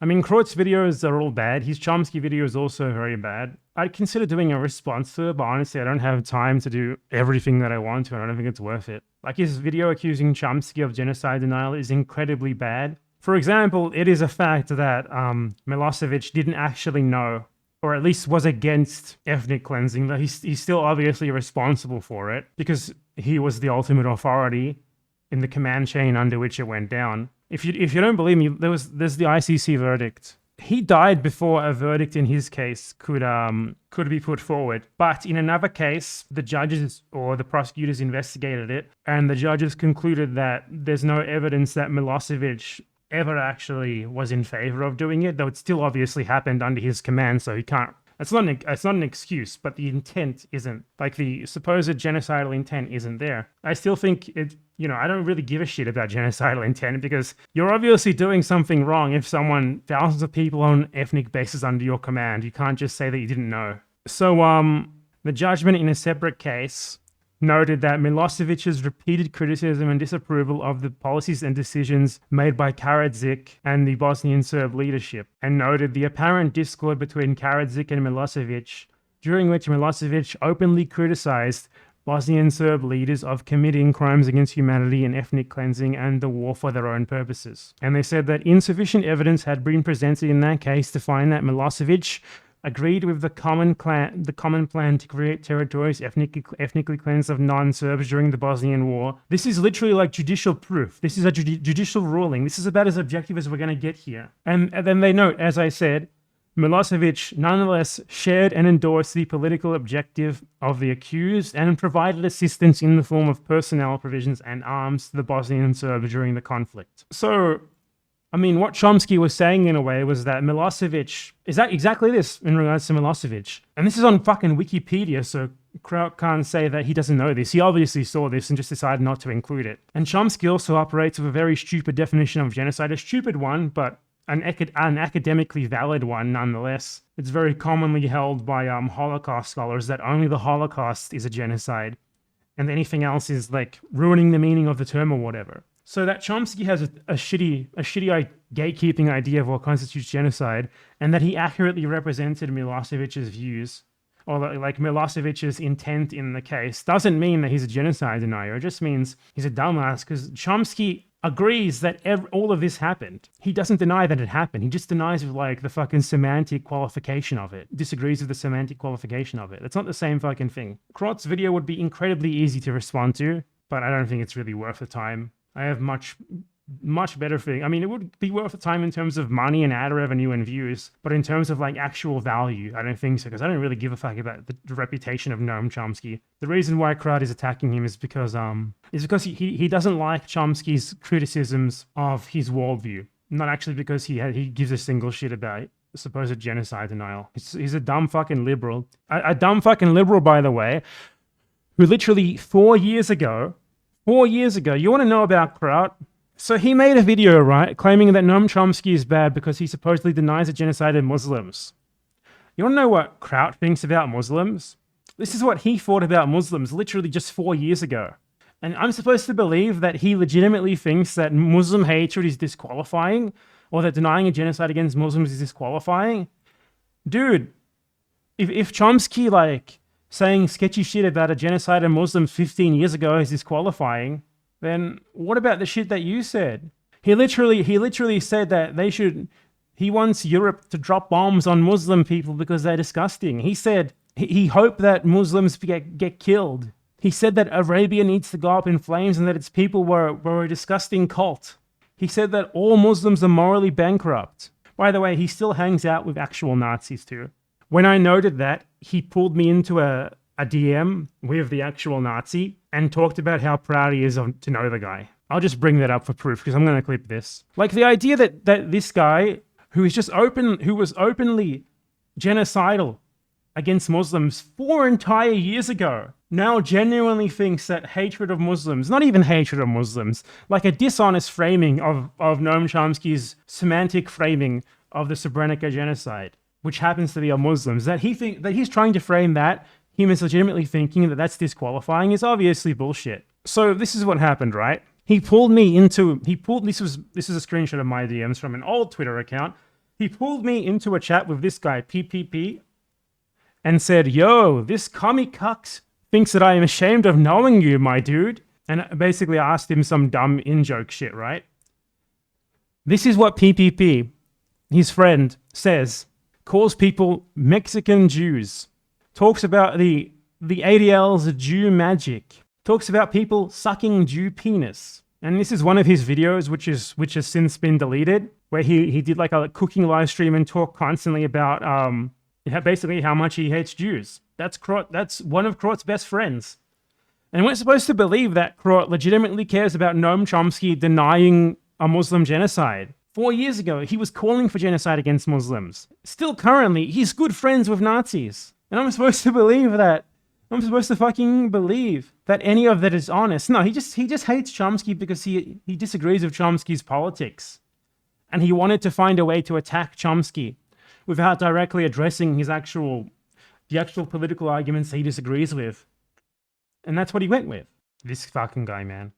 I mean, Kraut's videos are all bad. His Chomsky video is also very bad. I'd consider doing a response to it, but honestly, I don't have time to do everything that I want to, and I don't think it's worth it. Like, his video accusing Chomsky of genocide denial is incredibly bad. For example, it is a fact that Milosevic didn't actually know, or at least was against ethnic cleansing, that he's still obviously responsible for it, because he was the ultimate authority in the command chain under which it went down. If you don't believe me, there's the ICC verdict. He died before a verdict in his case could be put forward. But in another case, the judges or the prosecutors investigated it, and the judges concluded that there's no evidence that Milosevic ever actually was in favor of doing it, though it still obviously happened under his command, so he can't. It's not an excuse, but the intent isn't. Like, the supposed genocidal intent isn't there. I still think it, I don't really give a shit about genocidal intent, because you're obviously doing something wrong if thousands of people on ethnic basis under your command. You can't just say that you didn't know. So, the judgment in a separate case noted that Milosevic's repeated criticism and disapproval of the policies and decisions made by Karadzic and the Bosnian Serb leadership, and noted the apparent discord between Karadzic and Milosevic, during which Milosevic openly criticized Bosnian Serb leaders of committing crimes against humanity and ethnic cleansing and the war for their own purposes. And they said that insufficient evidence had been presented in that case to find that Milosevic agreed with the common plan to create territories ethnically cleansed of non-Serbs during the Bosnian War. This is literally like judicial proof. This is a judicial ruling. This is about as objective as we're going to get here. And then they note, as I said, Milosevic nonetheless shared and endorsed the political objective of the accused and provided assistance in the form of personnel provisions and arms to the Bosnian Serbs during the conflict. So, I mean, what Chomsky was saying in a way was that Milosevic is that exactly this in regards to Milosevic. And this is on fucking Wikipedia, so Kraut can't say that he doesn't know this. He obviously saw this and just decided not to include it. And Chomsky also operates with a very stupid definition of genocide, a stupid one, but an academically valid one nonetheless. It's very commonly held by Holocaust scholars that only the Holocaust is a genocide, and anything else is like ruining the meaning of the term or whatever. So that Chomsky has a shitty gatekeeping idea of what constitutes genocide, and that he accurately represented Milosevic's views, or like Milosevic's intent in the case, doesn't mean that he's a genocide denier. It just means he's a dumbass, because Chomsky agrees that all of this happened. He doesn't deny that it happened. He just denies like the fucking semantic qualification of it. Disagrees with the semantic qualification of it. It's not the same fucking thing. Kraut's video would be incredibly easy to respond to, but I don't think it's really worth the time. I have much better thing. I mean, it would be worth the time in terms of money and ad revenue and views, but in terms of like actual value, I don't think so, because I don't really give a fuck about the reputation of Noam Chomsky. The reason why Kraut is attacking him is because he doesn't like Chomsky's criticisms of his worldview, not actually because he gives a single shit about supposed genocide denial. He's a dumb fucking liberal, a dumb fucking liberal, by the way, who literally 4 years ago, you want to know about Kraut? So he made a video, right, claiming that Noam Chomsky is bad because he supposedly denies the genocide of Muslims. You want to know what Kraut thinks about Muslims? This is what he thought about Muslims literally just 4 years ago. And I'm supposed to believe that he legitimately thinks that Muslim hatred is disqualifying, or that denying a genocide against Muslims is disqualifying? Dude, if Chomsky, like, saying sketchy shit about a genocide of Muslims 15 years ago is disqualifying, then what about the shit that you said? He literally said that he wants Europe to drop bombs on Muslim people because they're disgusting. He said he hoped that Muslims get killed. He said that Arabia needs to go up in flames and that its people were a disgusting cult. He said that all Muslims are morally bankrupt. By the way, he still hangs out with actual Nazis too. When I noted that, he pulled me into a DM with the actual Nazi and talked about how proud he is to know the guy. I'll just bring that up for proof because I'm going to clip this. Like, the idea that this guy who was openly genocidal against Muslims 4 entire years ago, now genuinely thinks that hatred of Muslims, not even hatred of Muslims, like a dishonest framing of Noam Chomsky's semantic framing of the Srebrenica genocide, which happens to be on Muslims, that he's trying to frame that, him is legitimately thinking that that's disqualifying, is obviously bullshit. So this is what happened, right? This is a screenshot of my DMs from an old Twitter account. He pulled me into a chat with this guy, PPP, and said, yo, this commie cucks thinks that I am ashamed of knowing you, my dude. And basically asked him some dumb in-joke shit, right? This is what PPP, his friend, says. Calls people Mexican Jews. Talks about the ADL's Jew magic. Talks about people sucking Jew penis. And this is one of his videos, which has since been deleted, where he did like a cooking live stream and talked constantly about basically how much he hates Jews. That's one of Kraut's best friends. And we're supposed to believe that Kraut legitimately cares about Noam Chomsky denying a Muslim genocide. 4 years ago, he was calling for genocide against Muslims. Still currently, he's good friends with Nazis. And I'm supposed to believe that. I'm supposed to fucking believe that any of that is honest. No, he just hates Chomsky because he disagrees with Chomsky's politics. And he wanted to find a way to attack Chomsky without directly addressing the actual political arguments he disagrees with. And that's what he went with. This fucking guy, man.